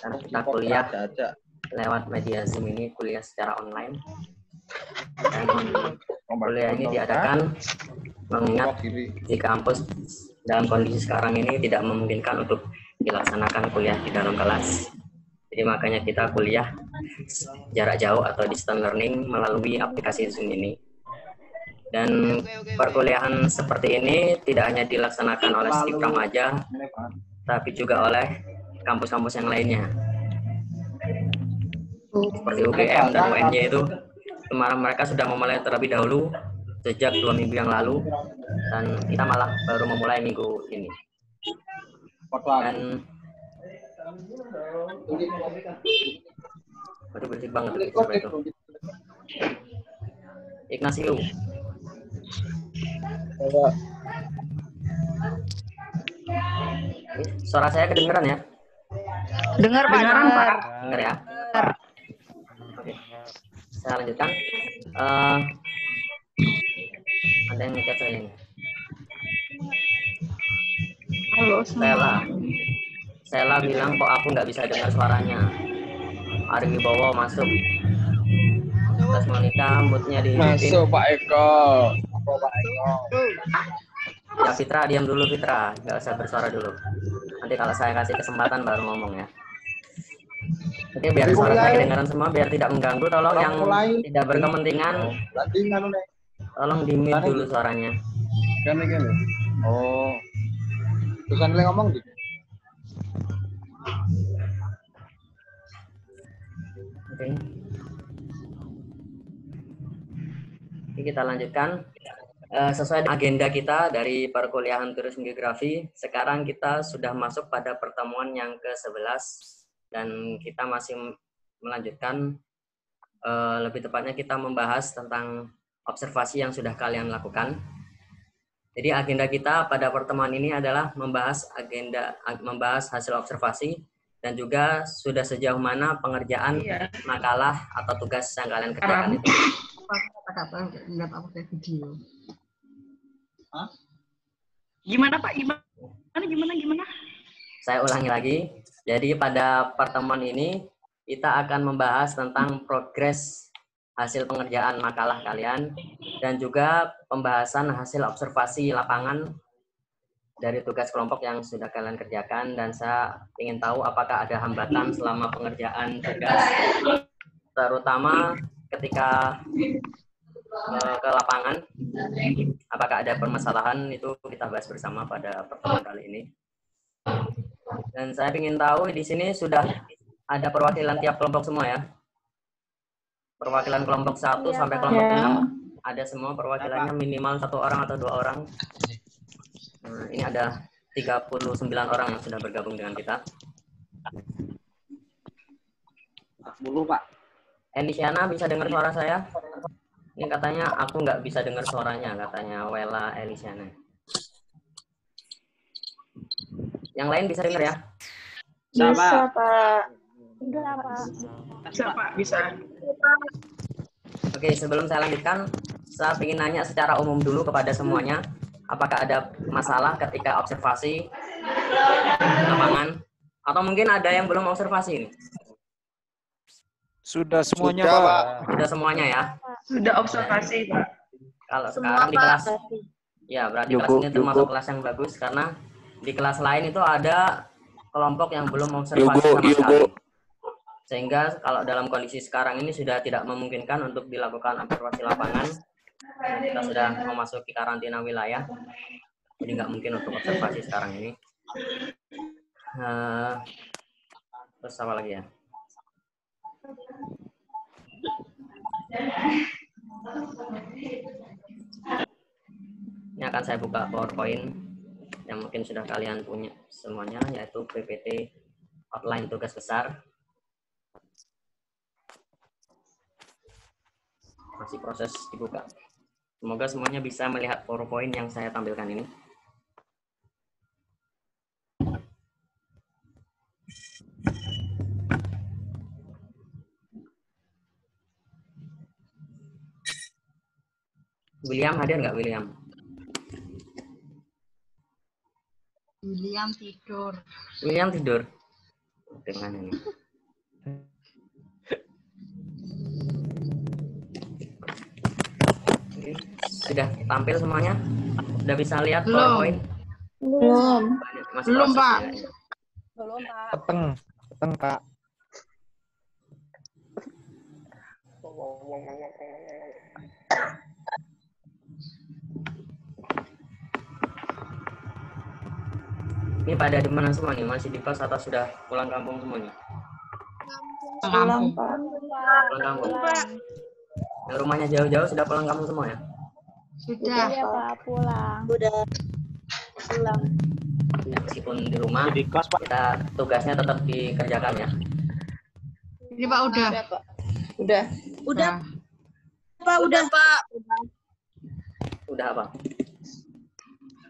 Karena kita kuliah lewat media Zoom ini, kuliah secara online. Dan kuliah ini diadakan mengingat di kampus dalam kondisi sekarang ini tidak memungkinkan untuk dilaksanakan kuliah di dalam kelas. Jadi makanya kita kuliah jarak jauh atau distance learning melalui aplikasi Zoom ini. Dan perkuliahan seperti ini tidak hanya dilaksanakan oleh Stikam aja, tapi juga oleh kampus-kampus yang lainnya. Seperti UGM dan UNY itu, kemarin mereka sudah memulai terlebih dahulu sejak 2 minggu yang lalu, dan kita malah baru memulai minggu ini. Dan berisik banget itu. Ignacio. Suara saya kedengeran ya? Dengar Pak. Dengar ya? Oke. Saya lanjutkan. Ada yang ngechat saya ini. Halo Sela bilang kok aku nggak bisa dengar suaranya. Ari Wibowo masuk. Terus Monica moodnya dihidupin. Masuk Pak Eko. Ya Fitra, diam dulu Fitra, nggak usah bersuara dulu. Nanti kalau saya kasih kesempatan baru ngomong ya. Oke, biar suara saya kedengaran semua, biar tidak mengganggu. Tolong yang tidak berkepentingan, tolong di-mute dulu suaranya. Kan. Oh. Terus kan ngomong gitu. Oke. Oke, kita lanjutkan. Sesuai dengan agenda kita dari perkuliahan turisme geografi, sekarang kita sudah masuk pada pertemuan yang ke-11 dan kita masih melanjutkan, lebih tepatnya kita membahas tentang observasi yang sudah kalian lakukan. Jadi agenda kita pada pertemuan ini adalah membahas hasil observasi dan juga sudah sejauh mana pengerjaan makalah atau tugas yang kalian kerjakan itu. Nggak pakai video. Hah? Gimana Pak? Gimana? Saya ulangi lagi. Jadi pada pertemuan ini kita akan membahas tentang progres hasil pengerjaan makalah kalian dan juga pembahasan hasil observasi lapangan dari tugas kelompok yang sudah kalian kerjakan, dan saya ingin tahu apakah ada hambatan selama pengerjaan tugas, terutama ketika ke lapangan, apakah ada permasalahan, itu kita bahas bersama pada pertemuan kali ini. Dan saya ingin tahu di sini sudah ada perwakilan tiap kelompok semua ya. Perwakilan kelompok 1 sampai kelompok 6 ada semua perwakilannya, minimal 1 orang atau 2 orang. Nah, ini ada 39 orang yang sudah bergabung dengan kita. 10 Pak. Enisiana bisa dengar suara saya? Ini katanya aku nggak bisa dengar suaranya, katanya Wela Elisiana. Yang lain bisa dengar ya? Bisa, Pak. Enggak, Pak. Bisa Pak, bisa. Oke, sebelum saya lanjutkan, saya ingin nanya secara umum dulu kepada semuanya, apakah ada masalah ketika observasi lapangan? Atau mungkin ada yang belum observasi ini? Sudah semuanya, Sudah, Pak. Sudah semuanya ya? Sudah observasi Pak. Kalau sekarang di kelas, ya berarti kelas ini termasuk kelas yang bagus, karena di kelas lain itu ada kelompok yang belum observasi sama sekali. Sehingga kalau dalam kondisi sekarang ini sudah tidak memungkinkan untuk dilakukan observasi lapangan. Kita sudah memasuki karantina wilayah, jadi nggak mungkin untuk observasi sekarang ini. Terus apa lagi ya? Ini akan saya buka PowerPoint yang mungkin sudah kalian punya semuanya, yaitu PPT outline tugas besar. Masih proses dibuka. Semoga semuanya bisa melihat PowerPoint yang saya tampilkan ini. William hadir nggak, William? William tidur. William tidur. dengan ini. Oke, sudah tampil semuanya? Sudah bisa lihat Belum. PowerPoint? Belum. Masih Belum, proses Pak. ya. Belum, Pak. Peteng Pak. Ini pada di mana semua nih? Masih di kos atau sudah pulang kampung semuanya? Pulang, Lampung. Pak. Pulang kampung. Yang rumahnya jauh-jauh sudah pulang kampung semua ya? Sudah. Iya, Pak. Pulang. Udah. Pulang. Ya, meskipun di rumah, Di kos Pak. kita tugasnya tetap dikerjakan ya. Ini Pak udah. Pak. Udah. Udah. Pak, udah, Pak. Udah apa?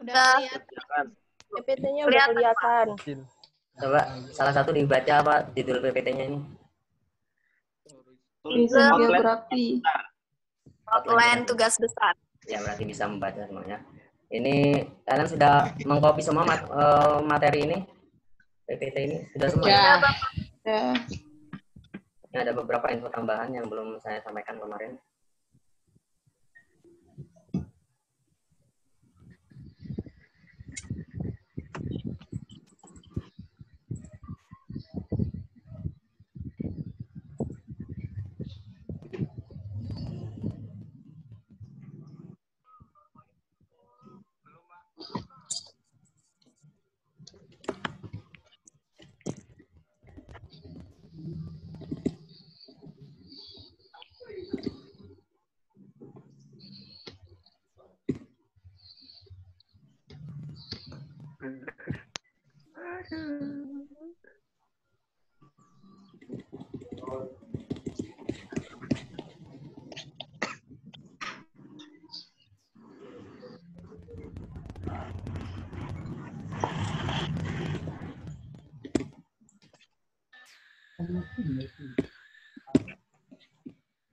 Udah. PPT-nya udah kelihatan. Coba salah satu dibaca apa judul PPT-nya ini? Tulisan Outline. geografi. Outline tugas besar. Ya, berarti bisa membaca semuanya. Ini kalian sudah mengcopy semua materi ini? PPT ini sudah semua? Ya. Ya. Ini ada beberapa info tambahan yang belum saya sampaikan kemarin.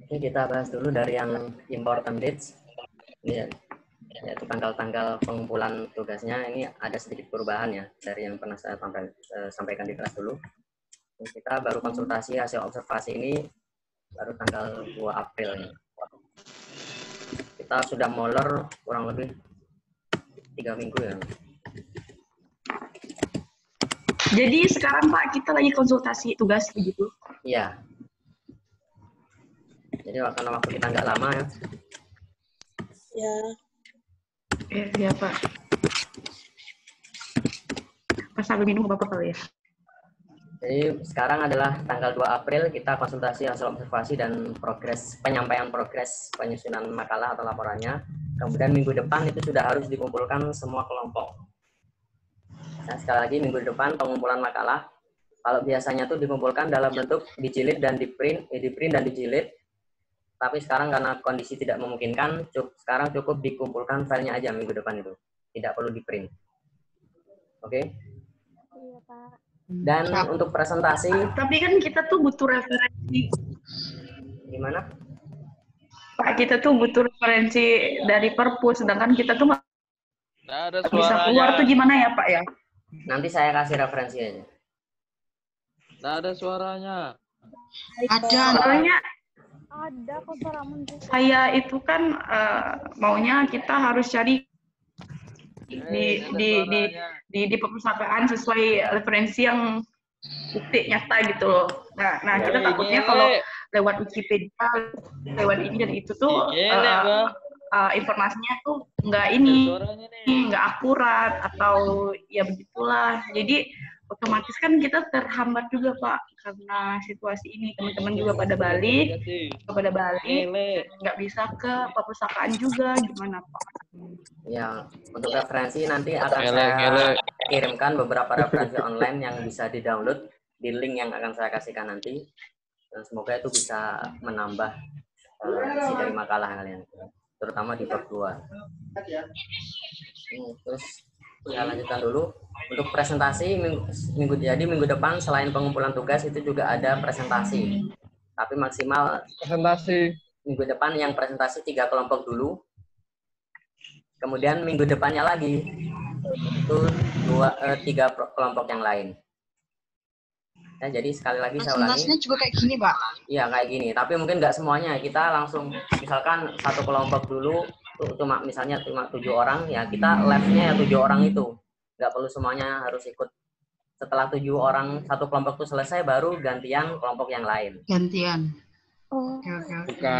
Oke, kita bahas dulu dari yang important dates. Ini ya, yaitu tanggal-tanggal pengumpulan tugasnya. Ini ada sedikit perubahan ya dari yang pernah saya sampaikan di kelas dulu. Kita baru konsultasi hasil observasi ini baru tanggal 2 April ini. Kita sudah molor kurang lebih 3 minggu ya. Jadi sekarang Pak kita lagi konsultasi tugas begitu. Iya. Jadi karena waktu kita nggak lama ya. Ya. Ya Pak. Pas sambil minum apa kali ya? Jadi sekarang adalah tanggal 2 April kita konsultasi hasil observasi dan penyampaian progres penyusunan makalah atau laporannya. Kemudian minggu depan itu sudah harus dikumpulkan semua kelompok. Nah, sekali lagi minggu depan pengumpulan makalah. Kalau biasanya tuh dikumpulkan dalam bentuk dijilid dan diprint dan dijilid. Tapi sekarang karena kondisi tidak memungkinkan, sekarang cukup dikumpulkan filenya aja minggu depan itu. Tidak perlu di-print. Oke? Iya, Pak. Dan untuk presentasi, Tapi kan kita tuh butuh referensi. gimana? Pak kita tuh butuh referensi dari Perpus, sedangkan kita tuh nggak bisa keluar tuh gimana ya Pak ya? Nanti saya kasih referensi aja. Nggak ada suaranya. Ada. Soalnya Ada kok suaramu. saya itu kan maunya kita harus cari di perpustakaan sesuai referensi yang bukti nyata gitu loh. Nah kita takutnya kalau lewat Wikipedia, lewat ini dan itu tuh informasinya tuh nggak nggak akurat atau ya begitulah. Jadi otomatis kan kita terhambat juga Pak karena situasi ini. Teman-teman juga pada balik, nggak bisa ke perpustakaan juga, gimana Pak? Ya, untuk referensi nanti akan saya kirimkan beberapa referensi online yang bisa di-download di link yang akan saya kasihkan nanti. Dan semoga itu bisa menambah isi dari makalah kalian, terutama di bab 2. Terus saya lanjutkan dulu. Untuk presentasi minggu depan selain pengumpulan tugas itu juga ada presentasi. Tapi maksimal Presentasi. minggu depan yang presentasi 3 kelompok dulu. Kemudian minggu depannya lagi itu 3 kelompok yang lain. Ya, jadi sekali lagi saya Presentasinya ulangi. juga kayak gini, Pak. Iya, kayak gini. Tapi mungkin nggak semuanya. Kita langsung, misalkan satu kelompok dulu, misalnya cuma 7 orang, ya kita live-nya ya 7 orang itu. Nggak perlu semuanya harus ikut. Setelah 7 orang satu kelompok itu selesai, baru gantian kelompok yang lain. Gantian. Oh. Oke. Oke,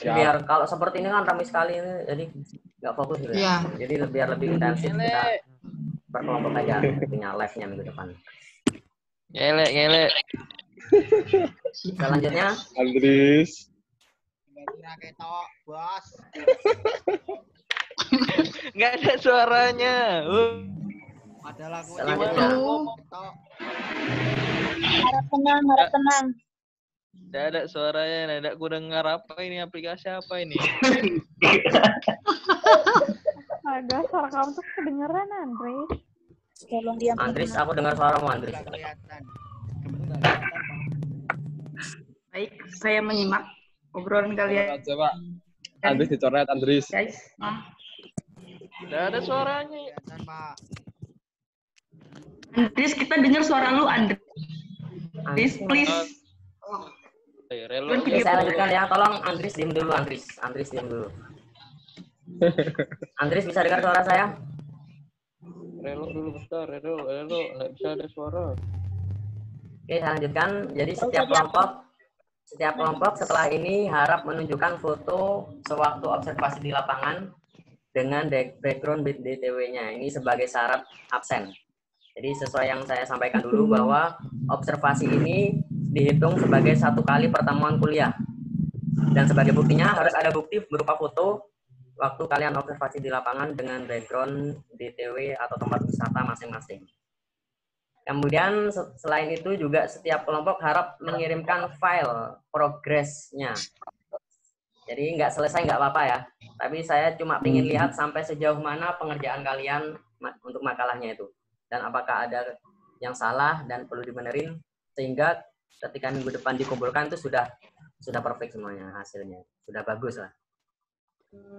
Biar siap. kalau seperti ini kan ramai sekali ini, jadi nggak fokus gitu ya. Iya. Jadi biar lebih intensif kita berkelompok aja punya live-nya minggu depan. Ngelek. Selanjutnya, Andris. Nggak ada suaranya. selanjutnya Harap tenang. Nggak ada suaranya. Nggak aku dengar apa ini, aplikasi apa ini? Ada suara kamu tuh kedengeran, Andres. Tolong diam. Andris, aku dengar suaramu, Andris. Baik, saya menyimak obrolan kalian. Coba. Andris dicoret, Andris. Guys, Nggak ada suaranya. Andris, kita dengar suara lu, Andris. Please. Relo. Oke, saya lanjutkan ya. Tolong Andris diam dulu, Andris. Andris diam dulu. Andris bisa dengar suara saya? Relo dulu bentar. Relo. Nggak bisa ada suara. Oke, saya lanjutkan. Jadi setiap kelompok setelah ini harap menunjukkan foto sewaktu observasi di lapangan dengan background DTW-nya. Ini sebagai syarat absen. Jadi sesuai yang saya sampaikan dulu bahwa observasi ini dihitung sebagai 1 kali pertemuan kuliah. Dan sebagai buktinya harus ada bukti berupa foto waktu kalian observasi di lapangan dengan background DTW atau tempat wisata masing-masing. Kemudian selain itu juga setiap kelompok harap mengirimkan file progresnya. Jadi nggak selesai nggak apa-apa ya. Tapi saya cuma ingin lihat sampai sejauh mana pengerjaan kalian untuk makalahnya itu. Dan apakah ada yang salah dan perlu dibenerin sehingga ketika minggu depan dikumpulkan itu sudah perfect semuanya hasilnya. Sudah bagus lah.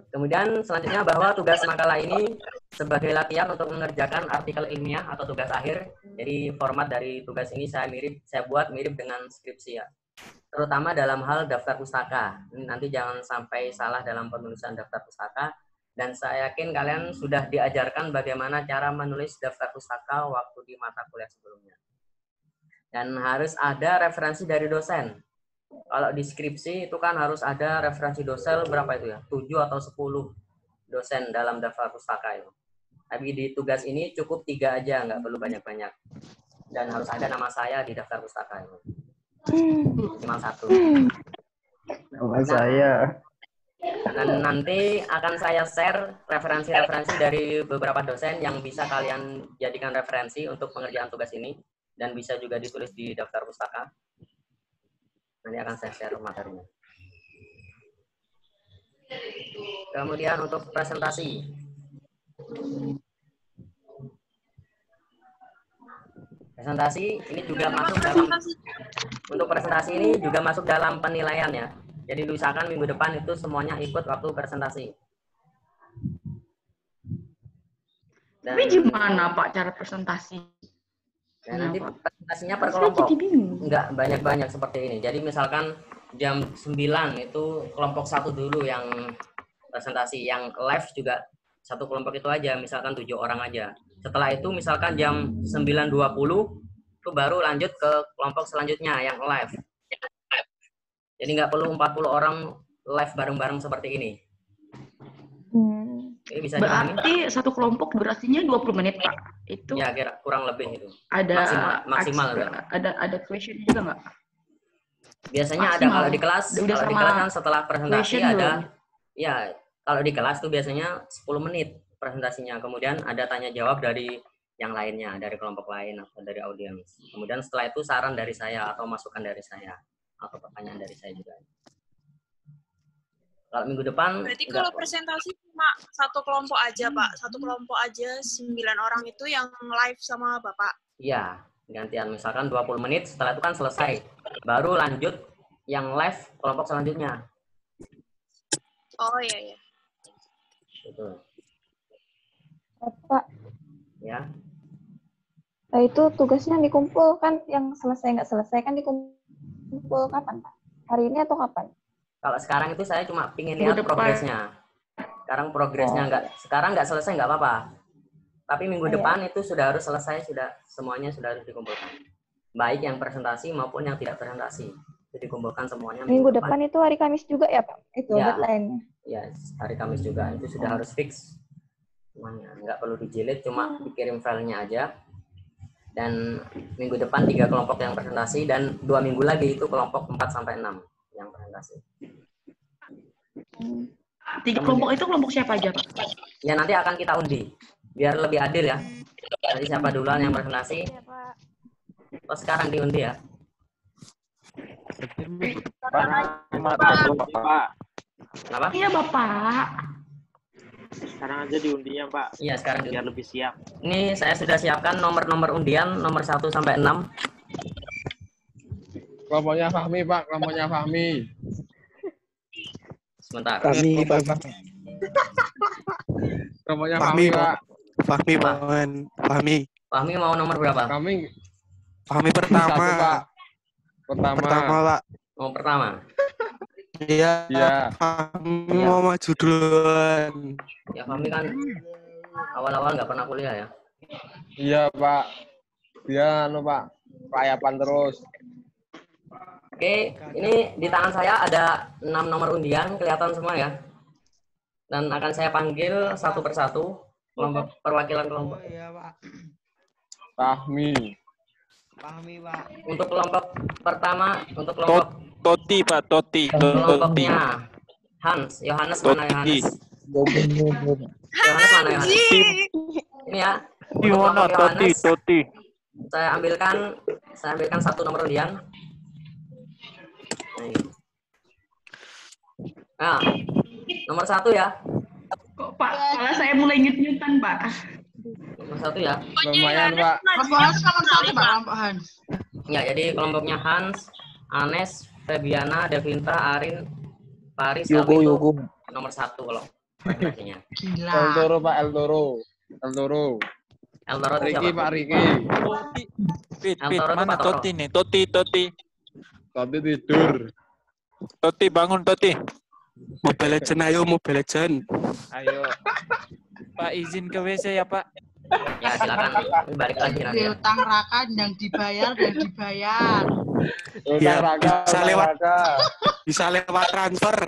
Kemudian selanjutnya bahwa tugas makalah ini sebagai latihan untuk mengerjakan artikel ilmiah atau tugas akhir. Jadi format dari tugas ini saya buat mirip dengan skripsi ya. Terutama dalam hal daftar pustaka. Nanti jangan sampai salah dalam penulisan daftar pustaka. Dan saya yakin kalian sudah diajarkan bagaimana cara menulis daftar pustaka waktu di mata kuliah sebelumnya. Dan harus ada referensi dari dosen. Kalau di skripsi itu kan harus ada referensi dosen berapa itu ya? 7 atau 10 dosen dalam daftar pustaka itu. Tapi di tugas ini cukup 3 aja, nggak perlu banyak-banyak. Dan harus ada nama saya di daftar pustaka itu. Cuma 1. Nama saya. Dan nanti akan saya share referensi-referensi dari beberapa dosen yang bisa kalian jadikan referensi untuk pengerjaan tugas ini. Dan bisa juga ditulis di daftar pustaka. Nanti akan saya share materinya. Kemudian untuk presentasi. Presentasi ini juga masuk dalam penilaian ya. Jadi diusahakan minggu depan itu semuanya ikut waktu presentasi. Tapi gimana Pak cara presentasi? Dan nanti presentasinya per kelompok. Enggak banyak-banyak seperti ini. Jadi misalkan jam 9 itu kelompok 1 dulu yang presentasi, yang live juga satu kelompok itu aja, misalkan 7 orang aja. Setelah itu misalkan jam 9.20 itu baru lanjut ke kelompok selanjutnya yang live. Jadi nggak perlu 40 orang live bareng-bareng seperti ini. Jadi bisa berarti satu kelompok durasinya 20 menit Pak. Itu ya kira kurang lebih itu. Ada maksimal ada question juga nggak? Biasanya maksimal. Ada kalau di kelas, Udah kalau di kelas kan setelah presentasi ada belum? Ya, kalau di kelas tuh biasanya 10 menit presentasinya. Kemudian ada tanya jawab dari yang lainnya, dari kelompok lain atau dari audiens. Kemudian setelah itu saran dari saya atau masukan dari saya atau pertanyaan dari saya juga. Kalau minggu depan berarti kalau presentasi cuma satu kelompok aja Pak, satu kelompok aja 9 orang itu yang live sama Bapak. Iya, gantian misalkan 20 menit, setelah itu kan selesai. Baru lanjut yang live kelompok selanjutnya. Oh iya. Betul. Bapak. Ya. Nah, itu tugasnya dikumpul kan, yang selesai nggak selesai kan dikumpul kapan, Pak? Hari ini atau kapan? Kalau sekarang itu saya cuma pingin Minggu lihat depan. progresnya. Sekarang progresnya sekarang nggak selesai nggak apa-apa. Tapi minggu depan itu sudah harus selesai, semuanya sudah harus dikumpulkan. Baik yang presentasi maupun yang tidak presentasi. Itu dikumpulkan semuanya. Minggu depan itu hari Kamis juga ya, Pak? Itu Ya. deadline-nya. Ya, hari Kamis juga. Itu sudah harus fix. Semuanya. Nggak perlu dijilid, cuma dikirim filenya aja. Dan minggu depan 3 kelompok yang presentasi, dan 2 minggu lagi itu kelompok 4-6 yang presentasi. 3 kelompok itu kelompok siapa aja, Pak? Ya, nanti akan kita undi. Biar lebih adil ya. Jadi siapa duluan yang presentasi? Terus sekarang diundi ya. Kenapa? Iya, Bapak. Sekarang aja diundinya, Pak. Iya, sekarang Biar lebih siap. Ini saya sudah siapkan nomor-nomor undian, nomor 1-6. Kelompoknya Fahmi, Pak. Kelompoknya Fahmi. Sebentar. Fahmi, Pak. Kelompoknya Fahmi, Fahmi, Pak. Fahmi, mohon. Fahmi. Fahmi mau nomor berapa? Fahmi Fahmi pertama. satu, Pak. Pertama, Pak. Mau pertama. Iya. Iya. Fahmi mau maju duluan. Ya, Fahmi kan awal-awal nggak pernah kuliah ya. Iya, Pak. Dia Pak. Kelayapan terus. Oke, ini di tangan saya ada 6 nomor undian, kelihatan semua ya. Dan akan saya panggil satu persatu kelompok perwakilan kelompok. Iya, Pak. Fahmi. Pahami, Pak. Untuk kelompok pertama, untuk kelompok Toti, Pak. Toti. kelompoknya Hans, Yohanes mana Yohanes? Yohanes mana Yohanes? Ini ya. Untuk kelompok Yohanes, Toti. saya ambilkan satu nomor undian. Nah, nomor 1 ya. Kok, Pak? Malah saya mulai nyut-nyutan, Pak. Nomor 1 ya. Lumayan, Pak. Ya, jadi kelompoknya Hans, Anes, Febiana, Devinta, Arin, Paris, Alvin itu nomor 1 kalau presentasinya. El Toro, Pak. El Toro. El Toro itu Riki, siapa? Pak. Riki. El Toro itu Pak Toro. nih? Toti. Toti tidur. Toti, bangun, Toti. Mobile Legend, ayo Mobile Legend. Ayo. Pak, izin ke WC ya, Pak. Ya, silakan balik lagi nanti. Ya. Utang Raka yang dibayar dan dibayar. Ya, Raka, bisa lewat Raka. bisa lewat transfer.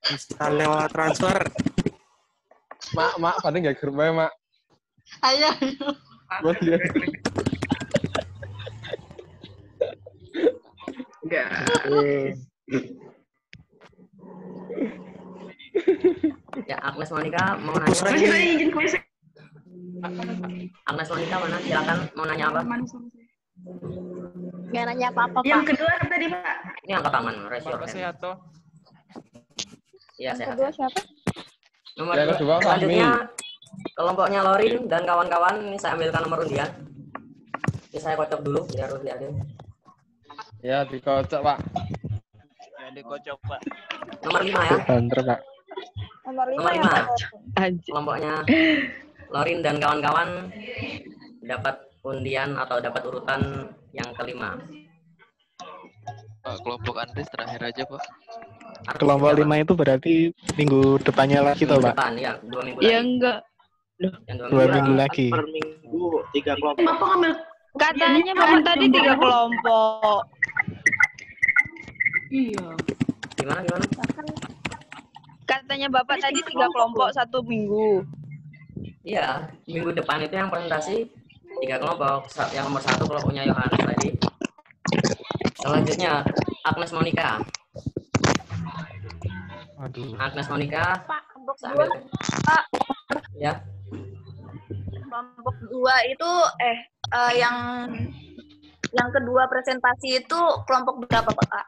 Bisa lewat transfer. Mak, pada nggak gerbang, Mak. Ayo. Enggak. Ya, Agnes Monica mau nanya. Saya izin ke WC. Agnes Monica mana? Silakan mau nanya apa? Nggak nanya apa-apa, Yang Pak. kedua tadi, Pak. Ini angkat tangan, raise your Bapak hand. sehat toh? Iya, sehat. Kedua siapa? Nomor Yang kedua, Fahmi. selanjutnya kelompoknya Lorin dan kawan-kawan. Ini saya ambilkan nomor undian. Ini saya kocok dulu biar harus lihatin. Ya, dikocok, Pak. Ya, dikocok, Pak. Nomor 5 ya. Banter, Pak. Nomor 5 Nomor ya, 5. Pak. Kelompoknya Lorin dan kawan-kawan dapat undian atau dapat urutan yang kelima. Pak, kelompok Andres terakhir aja, Pak. Artis Kelompok siapa? 5 itu berarti minggu depannya lagi toh, Minggu Pak? depan, ya, 2 minggu lagi. enggak. Yang 2 minggu lagi. Per minggu 3 kelompok. Bapak ngambil Katanya Bapak tadi 3 kelompok. Iya. Gimana? Katanya Bapak tadi 3 kelompok 1 minggu. Iya, minggu depan itu yang presentasi 3 kelompok. Yang nomor 1 kelompoknya Yohanes tadi. Selanjutnya Agnes Monica. Aduh. Agnes Monica. Pak, kelompok Saya 2, ambil. Pak. Ya, Kelompok 2 itu yang kedua presentasi itu kelompok berapa, Pak?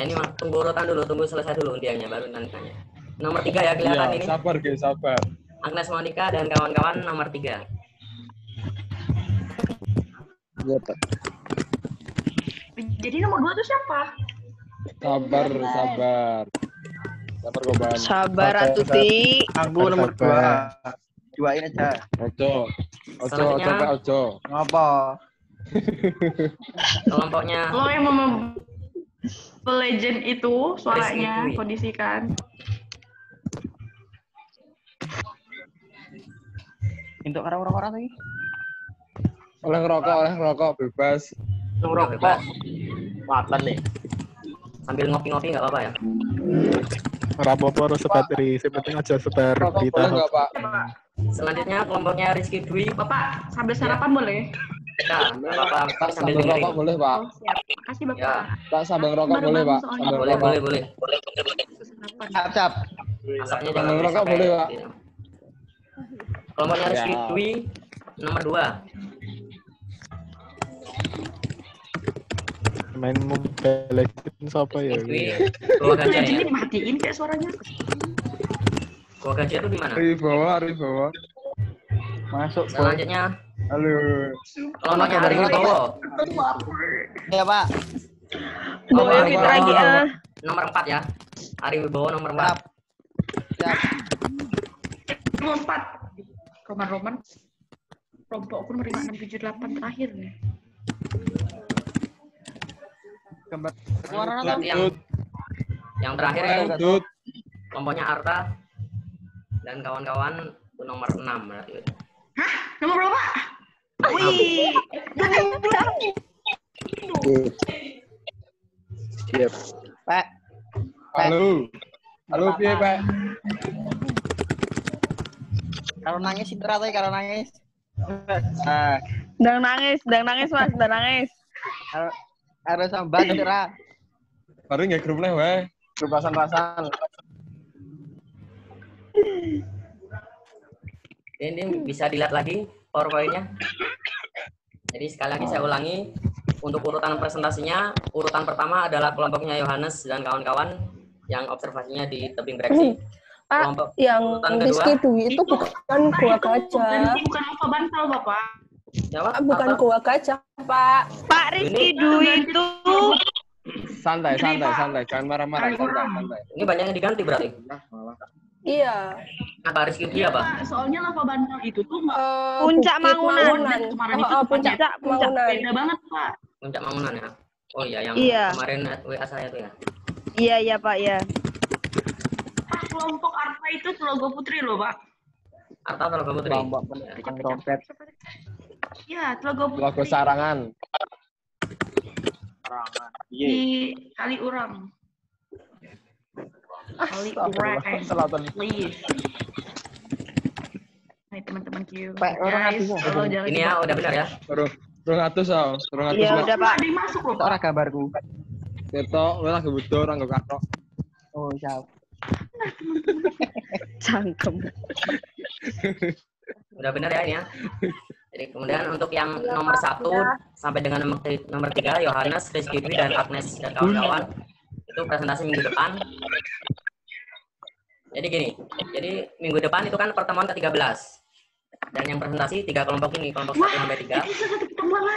ya ini mah tunggu urutan dulu, tunggu selesai dulu undiannya baru nanti tanya. Nomor 3 ya kelihatan Iya, ini. sabar, guys, sabar. Agnes Monica dan kawan-kawan nomor 3. Iya, Pak. Jadi nomor 2 itu siapa? Sabar. Sabar, Goban. Sabar atuh, Ti. Aku nomor 2. Duain aja. Cocok. Ojo. Ngapa? Kelompoknya Lo yang mau Legend itu suaranya Rizky Dwi. kondisikan. Untuk orang-orang lagi. Oleh ngerokok bebas. ngerokok Watan nih. sambil ngopi-ngopi nggak apa-apa ya. Rapopo harus sebar dari sepenting aja sebar Rokok berita. boleh nggak, Pak? Selanjutnya kelompoknya Rizky Dwi. Bapak sambil sarapan boleh? Ya, nggak apa-apa. Pak, Sambil sambal dengerin. rokok boleh, Pak? Oh, siap. Makasih Bapak. Ya, Pak, sambal rokok Baru boleh, bangun Pak? soalnya. Sambal boleh, rokok. boleh. Sarapan. Cap. Masaknya Sambal jangan rokok sampai boleh, Pak? gitu. Kelompoknya Rizky Ya. Dwi nomor 2. Main Mobile Legends apa ya? Dwi Gua Gajah Legend ya. ini matiin kayak suaranya. Gua Gajah itu di mana? Ari bawah. Masuk. Boy. Selanjutnya Halo. kelompoknya Ari Wibowo Ya, Pak. Boyo Fitra lagi ah. nomor 4 ya. Ari Wibowo nomor 4. Siap. Nomor 4. Roman. Kelompokku nomor 5678 terakhir nih. Gambar Yang terakhir itu Tut. kelompoknya Arta dan kawan-kawan itu nomor 6 berarti. Nomor berapa? Wih. Siap. Pak. Halo, piye, Pak? Kalau nangis Indra tadi kalau nangis. Nah, Sedang nangis Mas, sedang nangis. harus sambat Indra. Baru nggak grup nih, weh. Grup rasan-rasan. Ini bisa dilihat lagi PowerPoint-nya. Jadi sekali lagi saya ulangi, untuk urutan presentasinya, urutan pertama adalah kelompoknya Yohanes dan kawan-kawan yang observasinya di tebing breksi. Kelompok Yang urutan kedua, Rizky Dwi itu bukan gua gajah. Bukan lupa bantal, Bapak. siapa? Bukan Apa? gua gajah, Pak. Pak Rizky Dwi itu Santai. Jangan marah-marah, santai. Ini banyak yang diganti berarti. Iya. Apa Rizky Dwi apa? Pak, soalnya lava bantal itu tuh Puncak Bukit Mangunan. kemarin itu Puncak Puncak. Mangunan. beda banget, Pak. Puncak Mangunan ya? Oh iya, yang Iya. kemarin WA saya itu ya. Iya Pak ya. Pak, kelompok Arta itu Telogo Putri loh, Pak. Arta Telogo Putri. Kelompok roket. Iya, Telogo Putri. Logo sarangan. Iya. Di Kali Urang. Kali Urang. Selatan. Please. Hai teman-teman Q. Pak, orang Guys, hatinya. kalau jangan Ini ya udah benar ya. Turun atus, Pak. Iya udah Pak. ada yang masuk loh, Itu Pak. orang gambarku. Ketok, weh lagi butuh orang gak katok. Oh, siap. Cangkem. Udah benar ya ini ya. Jadi kemudian untuk yang nomor 1 sampai dengan nomor 3 Yohanes, Rizky Dwi dan Agnes dan kawan-kawan itu presentasi minggu depan. Jadi gini, jadi minggu depan itu kan pertemuan ke-13. Dan yang presentasi 3 kelompok ini, kelompok 1 sampai 3.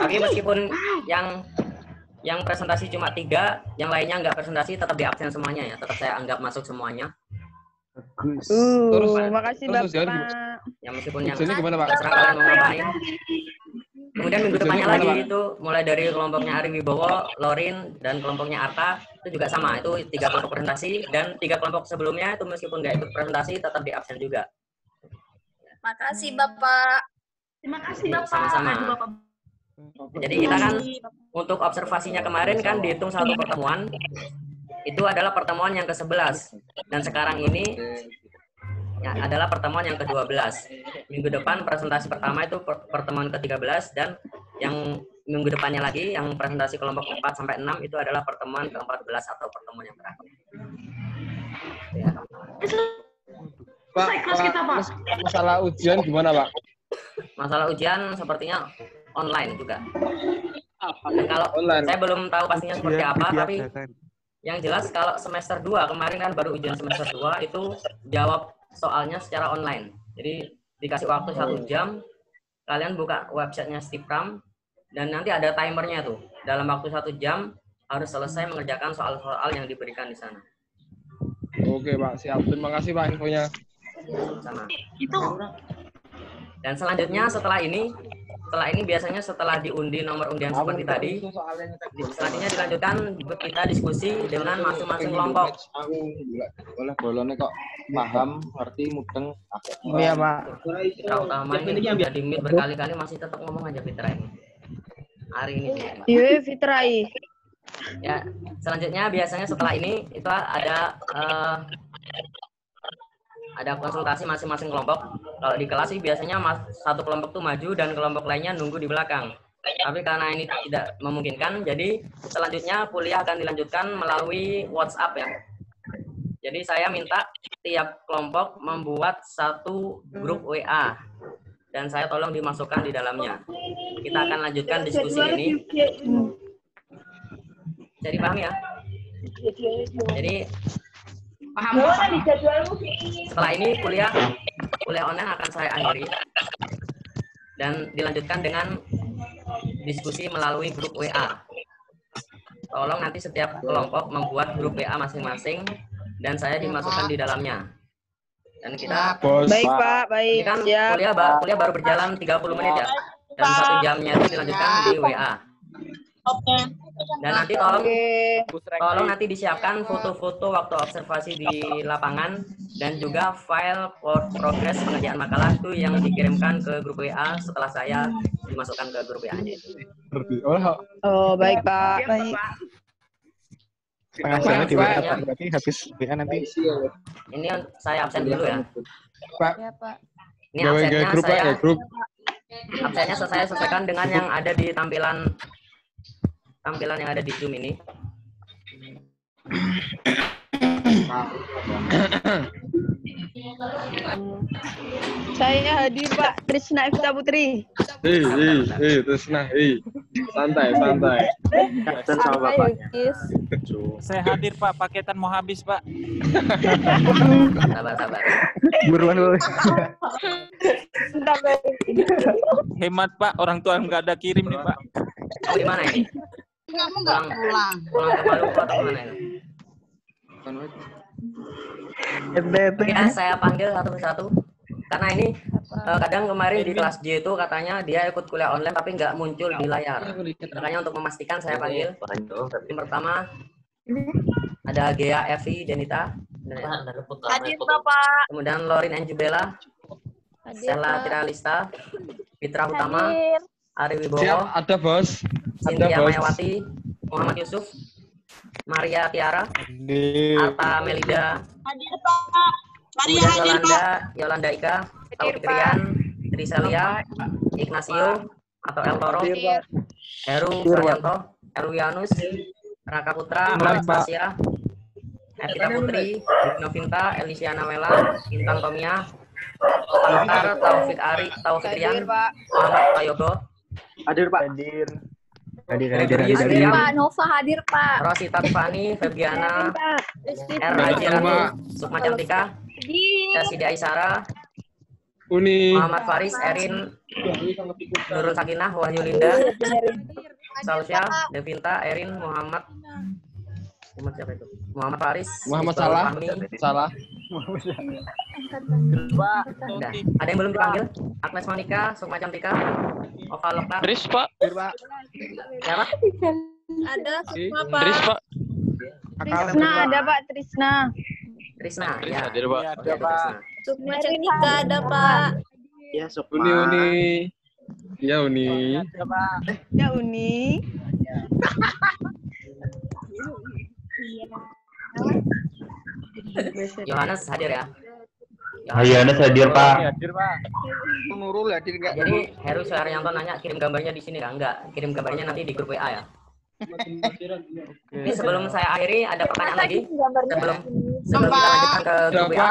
Tapi meskipun yang presentasi cuma 3, yang lainnya nggak presentasi tetap di absen semuanya ya. Tetap saya anggap masuk semuanya. Bagus. Makasih terus ujian Bapak. Ya meskipun yang Ujiannya gimana, Pak? terserah kalian mau ngapain. Kemudian minggu depannya Ujiannya lagi gimana, Pak? itu mulai dari kelompoknya Ari Wibowo, Lorin, dan kelompoknya Arta itu juga sama. Itu 3 kelompok presentasi dan 3 kelompok sebelumnya itu meskipun nggak ikut presentasi tetap di absen juga. Makasih Bapak. Terima kasih Iya, Bapak. sama-sama. Aduh, Bapak. Jadi kita kan untuk observasinya kemarin kan dihitung 1 pertemuan. Itu adalah pertemuan yang ke-11 dan sekarang ini ya, adalah pertemuan yang ke-12. Minggu depan presentasi pertama itu pertemuan ke-13 dan yang minggu depannya lagi yang presentasi kelompok 4 sampai 6 itu adalah pertemuan ke-14 atau pertemuan yang terakhir. Ya. Pak, Kelas kita, Pak. masalah ujian gimana, Pak? Masalah ujian sepertinya online juga. Dan kalau Online. saya belum tahu pastinya seperti apa, tapi Diadakan. yang jelas kalau semester 2 kemarin kan baru ujian semester 2 itu jawab soalnya secara online. Jadi dikasih waktu 1 jam, kalian buka websitenya Stipram dan nanti ada timernya tuh. Dalam waktu 1 jam harus selesai mengerjakan soal-soal yang diberikan di sana. Oke, Pak. Siap. Terima kasih, Pak, infonya. Sama. Itu Dan selanjutnya setelah ini biasanya setelah diundi nomor undian seperti tadi, selanjutnya dilanjutkan kita diskusi dengan masing-masing kelompok. Boleh bolone kok paham, ngerti, mudeng. Iya, Pak. Fitra Utama ini sudah di-mute berkali-kali masih tetap ngomong aja Fitra ini. Hari ini. Iya, Fitrai. Ya, selanjutnya biasanya setelah ini itu ada konsultasi masing-masing kelompok. Kalau di kelas sih biasanya satu kelompok tuh maju dan kelompok lainnya nunggu di belakang. Tapi karena ini tidak memungkinkan, jadi selanjutnya kuliah akan dilanjutkan melalui WhatsApp ya. Jadi saya minta tiap kelompok membuat satu grup WA dan saya tolong dimasukkan di dalamnya. Kita akan lanjutkan diskusi ini. Jadi paham ya? Jadi Paham. setelah ini kuliah online akan saya akhiri dan dilanjutkan dengan diskusi melalui grup WA. Tolong nanti setiap kelompok membuat grup WA masing-masing dan saya dimasukkan di dalamnya. Dan kita Baik, Pak. Baik. ini kan Siap. kuliah baru berjalan 30 menit ya. Dan 1 jamnya itu dilanjutkan di WA. Dan nanti tolong nanti disiapkan foto-foto waktu observasi di lapangan dan juga file progres pengerjaan makalah itu yang dikirimkan ke grup WA setelah saya dimasukkan ke grup WA-nya itu. Oh, baik, Pak. Baik. Pengajarannya di WA Pak, berarti habis WA nanti. Ini saya absen dulu ya. Pak. Ya, Pak. Ini absennya saya selesaikan dengan yang ada di tampilan yang ada di Zoom ini. Saya hadir, Pak. Trisna Evita Putri. Trisna, santai. Saya hadir Pak, paketan mau habis Pak. Sabar. Buruan dulu. Hemat Pak, orang tua nggak ada kirim nih Pak. Oh, di mana ini? Kamu nggak pulang. Pulang ke Maluku atau kemana ini? Ya, saya panggil satu persatu. Karena ini kadang kemarin di kelas J itu katanya dia ikut kuliah online tapi nggak muncul di layar. Makanya untuk memastikan saya panggil. Yang pertama ada Gea Evi Denita. Hadir Bapak. Kemudian Lorin Anjubela, Stella Tiralista, Fitra Utama, Ari Wibowo, Siap, ada bos. Cynthia Mayawati, Muhammad Yusuf, Maria Tiara, Arta Melida, Hadir Pak. Maria hadir Pak. Yolanda Ika, Taufik-Rian, Trisalia, Ignacio atau El Toro, Heru Saryanto, Erwianus, Raka Putra, Anastasia, Evita Putri, Novinta, Elisiana Mela, Intan Tomia, Pantar, Taufik-Rian, Muhammad Payogo. Hadir, Pak. Hadir. Pak Nova hadir, Pak. Rosita Tiffany, Febiana, R. Ajiratu, Sukma Cantika, Yasida Isara, Muhammad Faris, Erin, Nurul Sakinah, Wahyu Linda, Salsya, Devinta, Erin, Muhammad siapa itu? Muhammad Faris, Muhammad Iqbal Salah. Fahmi. Salah. Udah. Ada yang belum dipanggil? Agnes Monica, Sukma Cantika, Ova Lokta. Tris Pak. Siapa? Ada Sukma Pak. Tris Pak. Trisna ada, Pak. Trisna. Trisna, Tris ya. hadir Pak. Ya, Trisna. Sukma Cantika ada Pak. Ya, Sukma. Uni. Ya, Uni. Ya, Uni. Yohanes hadir ya. Yohanes hadir, Pak. Nurul hadir enggak? Jadi Heru Saryanto nanya kirim gambarnya di sini enggak? Kirim gambarnya nanti di grup WA ya. Ini sebelum saya akhiri ada pertanyaan lagi. Sebelum kita lanjutkan ke grup WA.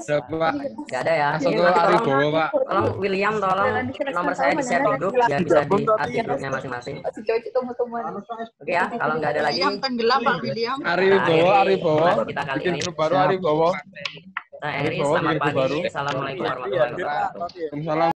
Berapa? Enggak ada ya. Langsung Ini ke nanti Ari Bowo, Pak. tolong William tolong nomor saya di share di grup biar bisa di-add di grupnya masing-masing. Oke ya, kalau enggak ada lagi. Tenggelam Pak William. Ari Bowo. Kita kali Bikin ini. grup baru Ari Bowo. Saya Eri, selamat pagi. Assalamualaikum warahmatullahi wabarakatuh. Waalaikumsalam.